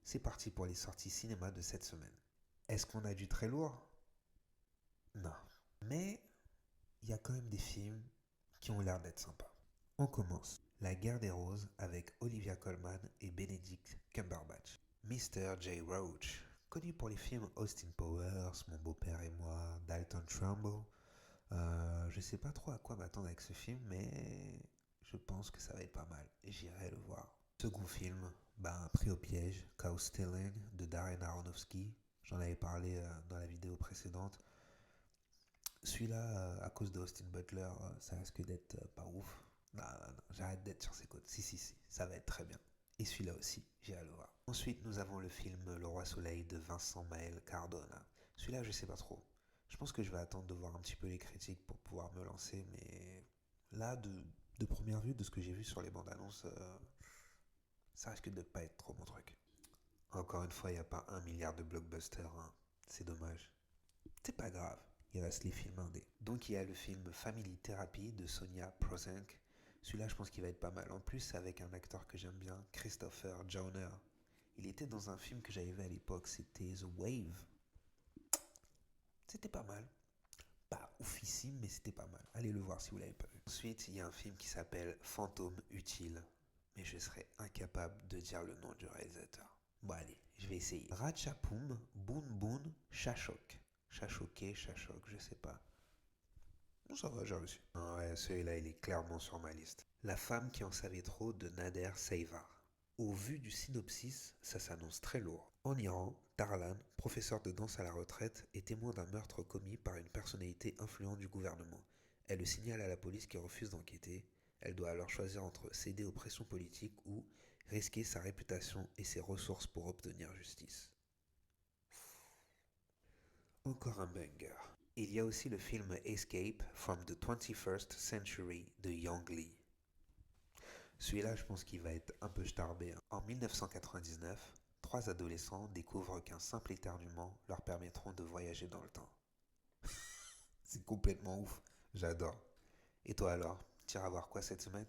C'est parti pour les sorties cinéma de cette semaine. Est-ce qu'on a du très lourd? Non. Mais il y a quand même des films qui ont l'air d'être sympas. On commence. La guerre des roses avec Olivia Colman et Benedict Cumberbatch. Mr. J. Roach, connu pour les films Austin Powers, Mon beau-père et moi, Dalton Trumbo. Je sais pas trop à quoi m'attendre avec ce film, mais je pense que ça va être pas mal et j'irai le voir. Second film, Pris au piège, Chaos Stealing de Darren Aronofsky. J'en avais parlé dans la vidéo précédente. Celui-là, à cause de Austin Butler, ça risque d'être pas ouf. Non, non, non, j'arrête d'être sur ses côtes. Si, ça va être très bien. Et celui-là aussi, j'irai le voir. Ensuite, nous avons le film Le Roi Soleil de Vincent Maël Cardona. Celui-là, je sais pas trop. Je pense que je vais attendre de voir un petit peu les critiques pour pouvoir me lancer, mais là, de première vue, de ce que j'ai vu sur les bandes annonces, ça risque de pas être trop mon truc. Encore une fois, il n'y a pas 1 milliard de blockbusters, hein. C'est dommage. C'est pas grave, il reste les films indés. Donc il y a le film Family Therapy de Sonia Prosenc. Celui-là, je pense qu'il va être pas mal. En plus, c'est avec un acteur que j'aime bien, Christopher Jauner. Il était dans un film que j'avais vu à l'époque, c'était The Wave. C'était pas mal. Pas oufissime, mais c'était pas mal. Allez le voir si vous l'avez pas vu. Ensuite, il y a un film qui s'appelle Fantôme Utile. Mais je serais incapable de dire le nom du réalisateur. Bon allez, je vais essayer. Ratchapoum Boun Boun Chachok. Chachoké, Chachok, je sais pas. Bon, ça va, j'ai réussi. Ah ouais, celui-là, il est clairement sur ma liste. La femme qui en savait trop de Nader Seyvar. Au vu du synopsis, ça s'annonce très lourd. En Iran, Tarlan, professeur de danse à la retraite, est témoin d'un meurtre commis par une personnalité influente du gouvernement. Elle le signale à la police qui refuse d'enquêter. Elle doit alors choisir entre céder aux pressions politiques ou risquer sa réputation et ses ressources pour obtenir justice. Encore un banger. Il y a aussi le film Escape from the 21st Century de Yang Lee. Celui-là, je pense qu'il va être un peu starbé. En 1999, trois adolescents découvrent qu'un simple éternuement leur permettront de voyager dans le temps. C'est complètement ouf. J'adore. Et toi alors, tu iras voir quoi cette semaine?